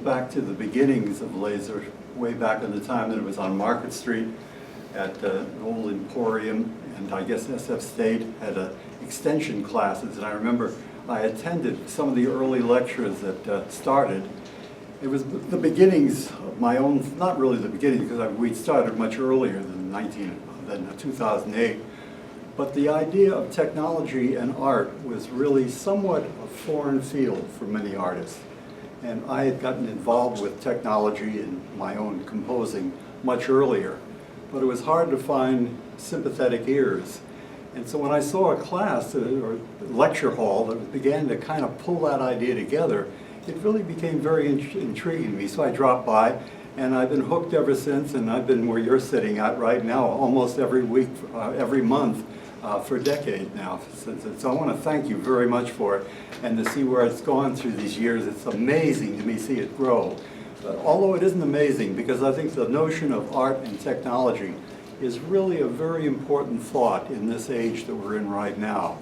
back to the beginnings of laser, way back in the time that it was on Market Street at an old Emporium, and I guess SF State had extension classes, and I remember I attended some of the early lectures that started. It was the beginnings of my own, not really the beginning, because we started much earlier than 2008, but the idea of technology and art was really somewhat a foreign field for many artists. And I had gotten involved with technology in my own composing much earlier, but it was hard to find sympathetic ears. And so when I saw a class or lecture hall that began to kind of pull that idea together, it really became very intriguing to me. So I dropped by, and I've been hooked ever since, and I've been where you're sitting at right now, almost every week, every month, for a decade now. So I want to thank you very much for it, and to see where it's gone through these years. It's amazing to me see it grow. Although it isn't amazing, because I think the notion of art and technology is really a very important thought in this age that we're in right now.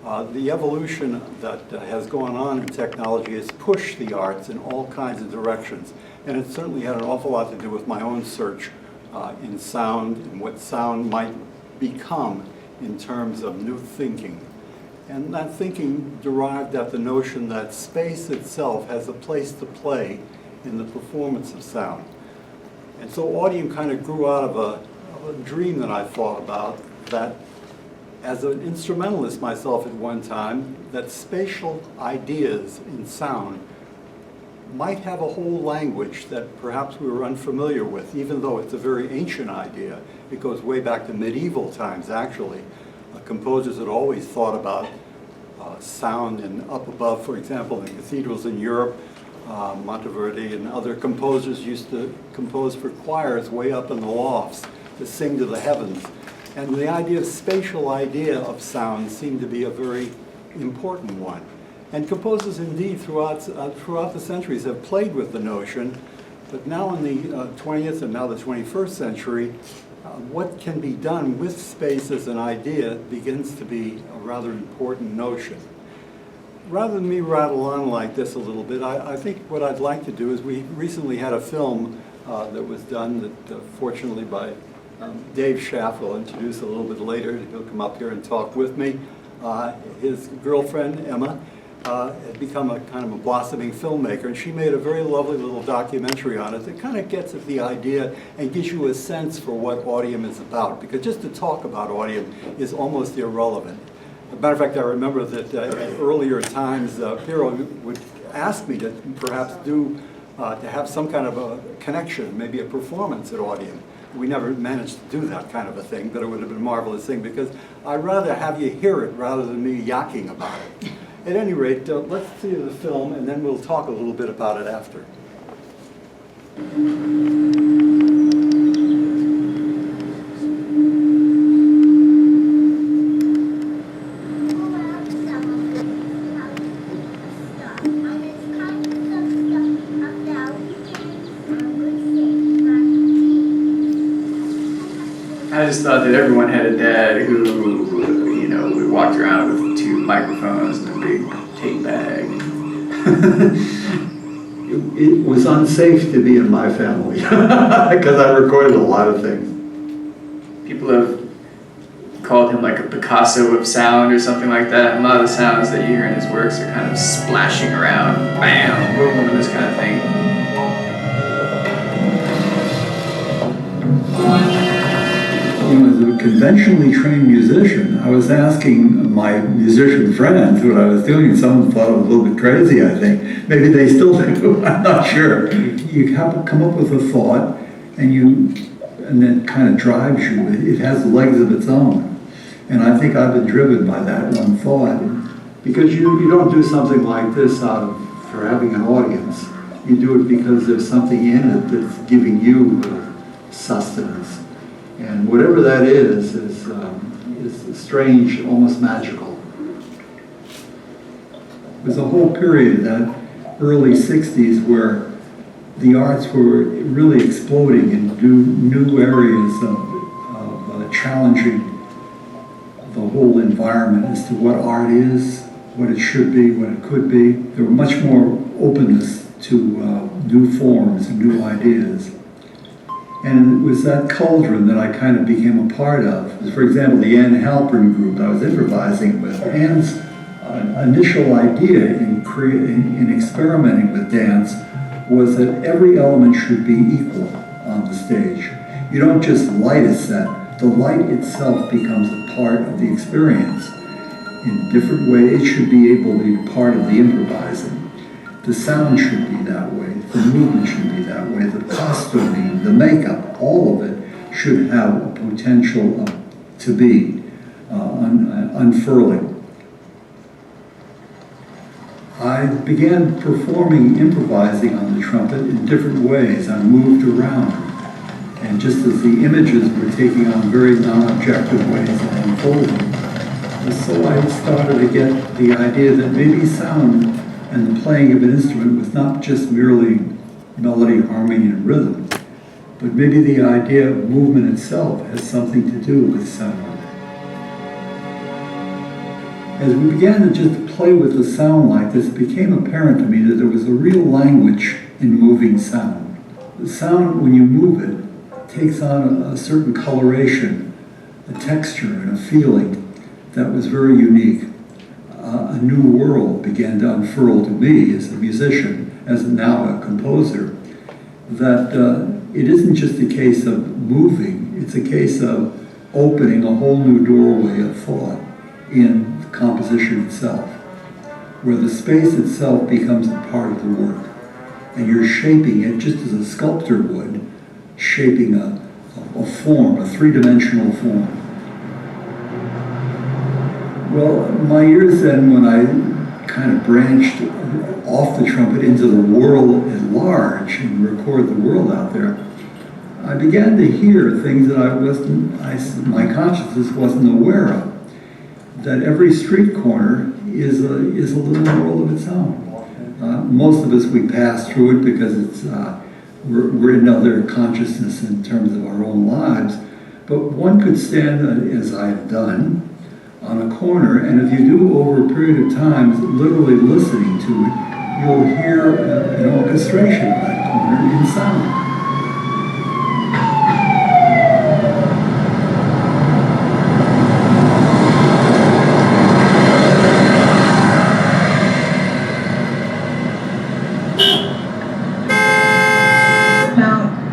The evolution that has gone on in technology has pushed the arts in all kinds of directions, and it certainly had an awful lot to do with my own search in sound and what sound might become in terms of new thinking. And that thinking derived at the notion that space itself has a place to play in the performance of sound. And so Audium kind of grew out of a dream that I thought about, that as an instrumentalist myself at one time, that spatial ideas in sound might have a whole language that perhaps we were unfamiliar with, even though it's a very ancient idea. It goes way back to medieval times, actually. Composers had always thought about sound and up above, for example, in the cathedrals in Europe, Monteverdi and other composers used to compose for choirs way up in the lofts to sing to the heavens. And the idea of spatial idea of sound seemed to be a very important one. And composers indeed throughout the centuries have played with the notion, but now in the 20th and now the 21st century, what can be done with space as an idea begins to be a rather important notion. Rather than me rattle on like this a little bit, I think what I'd like to do is, we recently had a film that was done that fortunately by Dave Shaff, will introduce a little bit later. He'll come up here and talk with me. His girlfriend, Emma, had become a kind of a blossoming filmmaker, and she made a very lovely little documentary on it that kind of gets at the idea and gives you a sense for what Audium is about, because just to talk about Audium is almost irrelevant. As a matter of fact, I remember that at earlier times, Piero would ask me to perhaps to have some kind of a connection, maybe a performance at Audium. We never managed to do that kind of a thing, but it would have been a marvelous thing, because I'd rather have you hear it rather than me yakking about it. At any rate, let's see the film, and then we'll talk a little bit about it after. I just thought that everyone had a dad who, you know, we walked around with 2 microphones and a big tape bag. It was unsafe to be in my family because I recorded a lot of things. People have called him like a Picasso of sound or something like that. And a lot of the sounds that you hear in his works are kind of splashing around, bam, boom, and this kind of thing. As a conventionally trained musician, I was asking my musician friends what I was doing. Some thought I was a little bit crazy, I think. Maybe they still do, I'm not sure. You have to come up with a thought, and then it kind of drives you. It has legs of its own. And I think I've been driven by that one thought. Because you don't do something like this for having an audience. You do it because there's something in it that's giving you sustenance. And whatever that is strange, almost magical. There's a whole period in that early 60s where the arts were really exploding into new areas of challenging the whole environment as to what art is, what it should be, what it could be. There was much more openness to new forms and new ideas. And it was that cauldron that I kind of became a part of. For example, the Ann Halpern group I was improvising with. Ann's initial idea in experimenting with dance was that every element should be equal on the stage. You don't just light a set, the light itself becomes a part of the experience. In different ways, it should be able to be part of the improvising. The sound should be that way, the movement should be that way, the costuming, the makeup, all of it should have a potential to be unfurling. I began performing, improvising on the trumpet in different ways. I moved around. And just as the images were taking on very non-objective ways of unfolding, so I started to get the idea that maybe sound and the playing of an instrument was not just merely melody, harmony, and rhythm, but maybe the idea of movement itself has something to do with sound. As we began to just play with the sound like this, it became apparent to me that there was a real language in moving sound. The sound, when you move it, takes on a certain coloration, a texture, and a feeling that was very unique. A new world began to unfurl to me as a musician, as now a composer, that it isn't just a case of moving, it's a case of opening a whole new doorway of thought in composition itself, where the space itself becomes a part of the work, and you're shaping it just as a sculptor would, shaping a form, a three-dimensional form. Well, my years then, when I kind of branched off the trumpet into the world at large and record the world out there, I began to hear things that my consciousness wasn't aware of. That every street corner is a little world of its own. Most of us, we pass through it because it's we're in other consciousness in terms of our own lives. But one could stand, as I've done, on a corner, and if you do over a period of time, literally listening to it, you'll hear an orchestration of that corner in sound.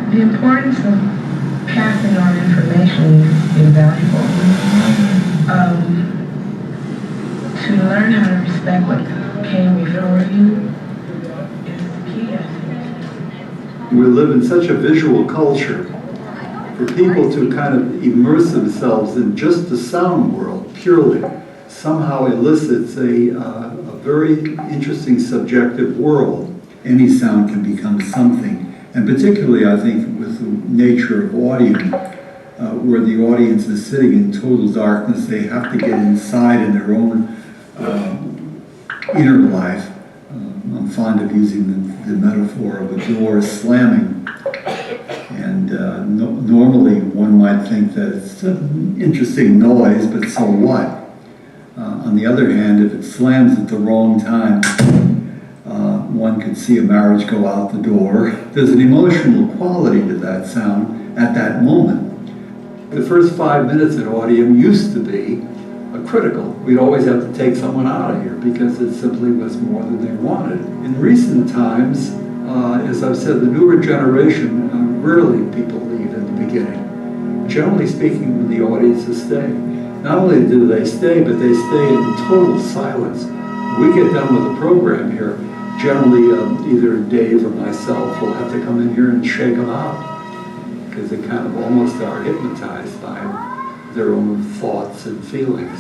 The importance of passing on information is invaluable. To learn how to respect what came before you is the key, I think. We live in such a visual culture. For people to kind of immerse themselves in just the sound world purely somehow elicits a very interesting subjective world. Any sound can become something. And particularly, I think, with the nature of Audium, where the audience is sitting in total darkness, they have to get inside in their own inner life. I'm fond of using the metaphor of a door slamming. And normally, one might think that it's an interesting noise, but so what? On the other hand, if it slams at the wrong time, one could see a marriage go out the door. There's an emotional quality to that sound at that moment. The first 5 minutes at Audium used to be critical. We'd always have to take someone out of here because it simply was more than they wanted. In recent times, as I've said, the newer generation, rarely people leave at the beginning. Generally speaking, the audiences stay. Not only do they stay, but they stay in total silence. We get done with the program here. Generally, either Dave or myself will have to come in here and shake them out because they kind of almost are hypnotized by their own thoughts and feelings.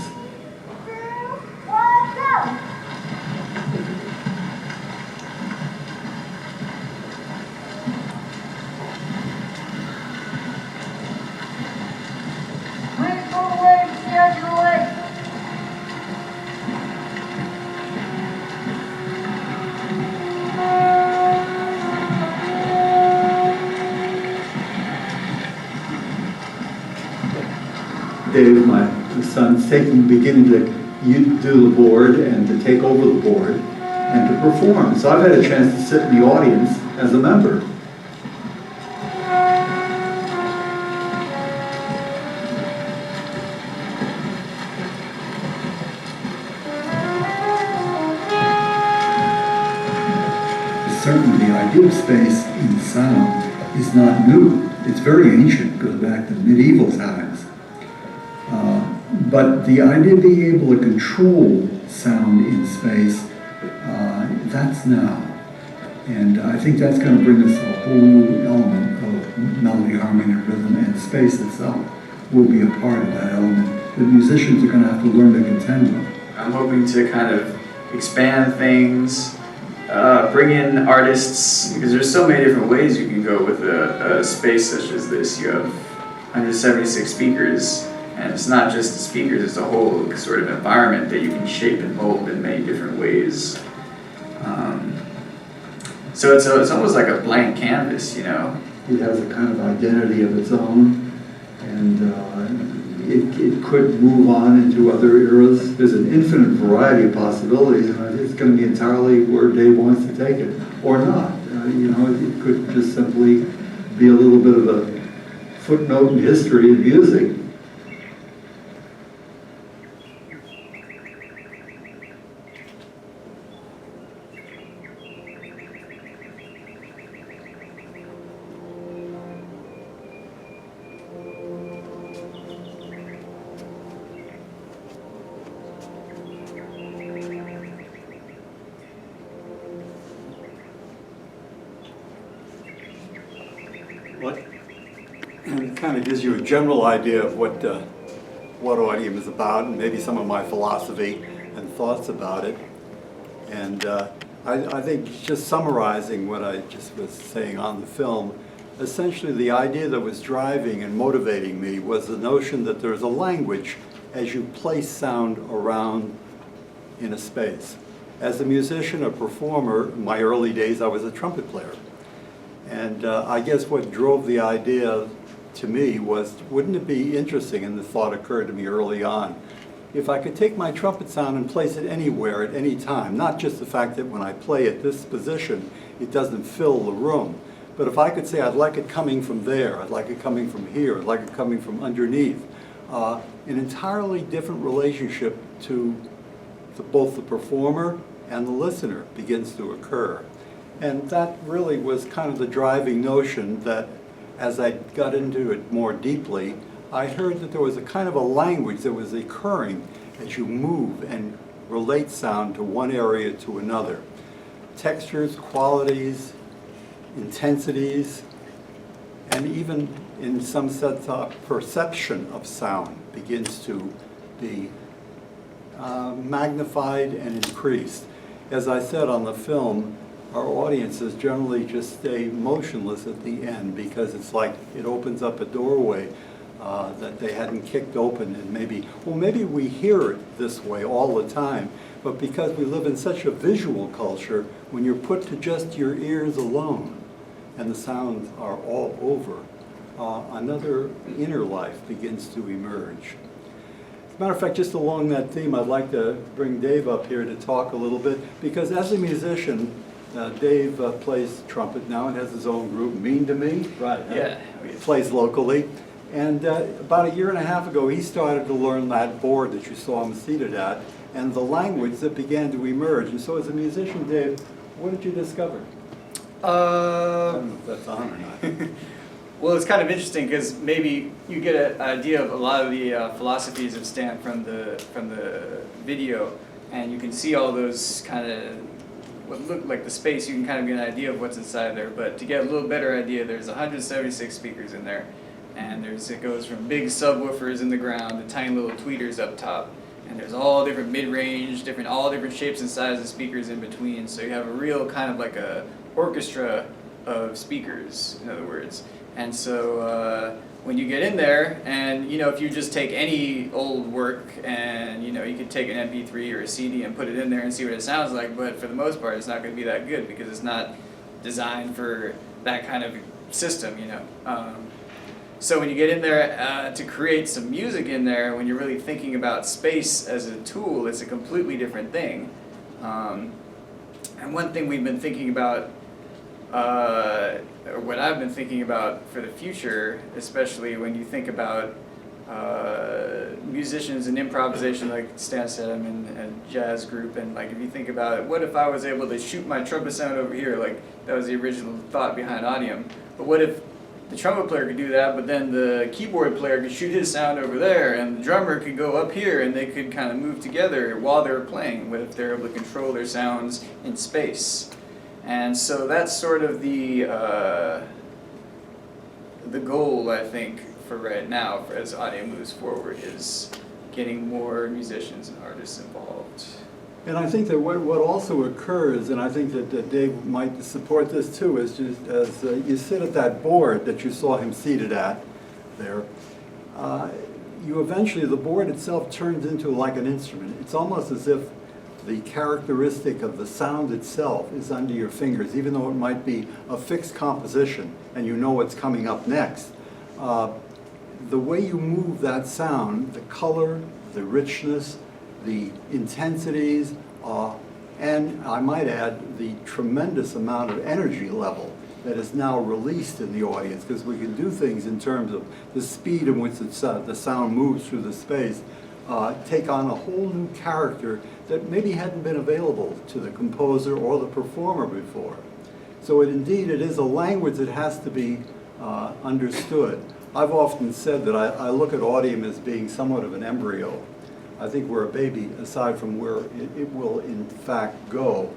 Dave, my son's beginning to do the board and to take over the board and to perform. So I've had a chance to sit in the audience as a member. Certainly the idea of space in sound is not new. It's very ancient, it goes back to medieval times. But the idea of being able to control sound in space, that's now. And I think that's going to bring us a whole new element of melody, harmony, and rhythm, and space itself will be a part of that element that musicians are going to have to learn to contend with. I'm hoping to kind of expand things, bring in artists, because there's so many different ways you can go with a space such as this. You have 176 speakers, and it's not just the speakers, it's a whole sort of environment that you can shape and mold in many different ways. So it's almost like a blank canvas, you know? It has a kind of identity of its own, and it could move on into other eras. There's an infinite variety of possibilities, and it's going to be entirely where Dave wants to take it, or not. You know, it could just simply be a little bit of a footnote in history of music. And it kind of gives you a general idea of what Audium is about, and maybe some of my philosophy and thoughts about it. And I think just summarizing what I just was saying on the film, essentially the idea that was driving and motivating me was the notion that there's a language as you place sound around in a space. As a musician, a performer, in my early days I was a trumpet player. And I guess what drove the idea to me was, wouldn't it be interesting, and the thought occurred to me early on, if I could take my trumpet sound and place it anywhere at any time, not just the fact that when I play at this position, it doesn't fill the room, but if I could say I'd like it coming from there, I'd like it coming from here, I'd like it coming from underneath, an entirely different relationship to both the performer and the listener begins to occur. And that really was kind of the driving notion that as I got into it more deeply, I heard that there was a kind of a language that was occurring as you move and relate sound to one area to another. Textures, qualities, intensities, and even in some sense perception of sound begins to be magnified and increased. As I said on the film, our audiences generally just stay motionless at the end because it's like it opens up a doorway that they hadn't kicked open, and maybe we hear it this way all the time, but because we live in such a visual culture, when you're put to just your ears alone and the sounds are all over, another inner life begins to emerge. As a matter of fact, just along that theme, I'd like to bring Dave up here to talk a little bit, because as a musician, Dave plays trumpet now and has his own group, Mean to Me. Right. Yeah. Plays locally. And about a year and a half ago, he started to learn that board that you saw him seated at, and the language that began to emerge. And so as a musician, Dave, what did you discover? I don't know if that's on or not. Well, it's kind of interesting because maybe you get an idea of a lot of the philosophies of Stan from the video, and you can see all those kind of what look like the space. You can kind of get an idea of what's inside there. But to get a little better idea, there's 176 speakers in there, and it goes from big subwoofers in the ground to tiny little tweeters up top, and there's all different mid-range, all different shapes and sizes of speakers in between. So you have a real kind of like a orchestra of speakers, in other words. And so when you get in there, and if you just take any old work and you could take an MP3 or a CD and put it in there and see what it sounds like, but for the most part it's not going to be that good because it's not designed for that kind of system, So when you get in there to create some music in there, when you're really thinking about space as a tool, it's a completely different thing. And one thing we've been thinking about what I've been thinking about for the future, especially when you think about musicians and improvisation, like Stan said, I'm in a jazz group, and like if you think about it, what if I was able to shoot my trumpet sound over here? Like that was the original thought behind Audium. But what if the trumpet player could do that, but then the keyboard player could shoot his sound over there, and the drummer could go up here, and they could kind of move together while they were playing? What if they're able to control their sounds in space? And so that's sort of the goal, I think, for right now, as Audium moves forward, is getting more musicians and artists involved. And I think that what also occurs, and I think that Dave might support this too, is just as you sit at that board that you saw him seated at there, you eventually, the board itself turns into like an instrument. It's almost as if the characteristic of the sound itself is under your fingers, even though it might be a fixed composition and you know what's coming up next. The way you move that sound, the color, the richness, the intensities, and I might add the tremendous amount of energy level that is now released in the audience, because we can do things in terms of the speed in which the sound moves through the space, take on a whole new character that maybe hadn't been available to the composer or the performer before. So indeed it is a language that has to be understood. I've often said that I look at Audium as being somewhat of an embryo. I think we're a baby, aside from where it will in fact go.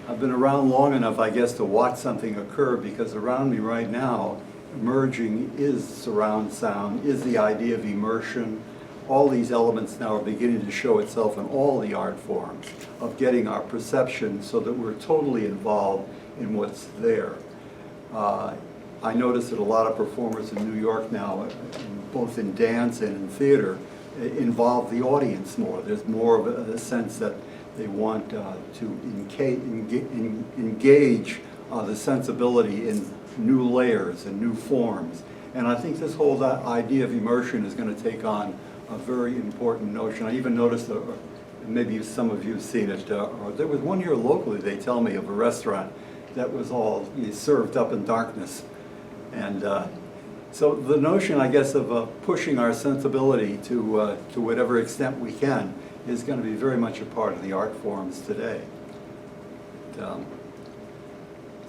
I've been around long enough, I guess, to watch something occur, because around me right now, emerging is surround sound, is the idea of immersion. All these elements now are beginning to show itself in all the art forms, of getting our perception so that we're totally involved in what's there. I notice that a lot of performers in New York now, both in dance and in theater, involve the audience more. There's more of a sense that they want to engage the sensibility in new layers and new forms. And I think this whole idea of immersion is going to take on a very important notion. I even noticed, maybe some of you have seen it, there was one here locally, they tell me, of a restaurant that was all served up in darkness. And so the notion, I guess, of pushing our sensibility to whatever extent we can is going to be very much a part of the art forms today.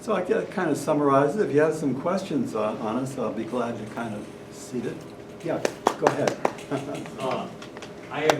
So I kind of summarize it. If you have some questions on us, I'll be glad to kind of see it. Yeah, go ahead. I have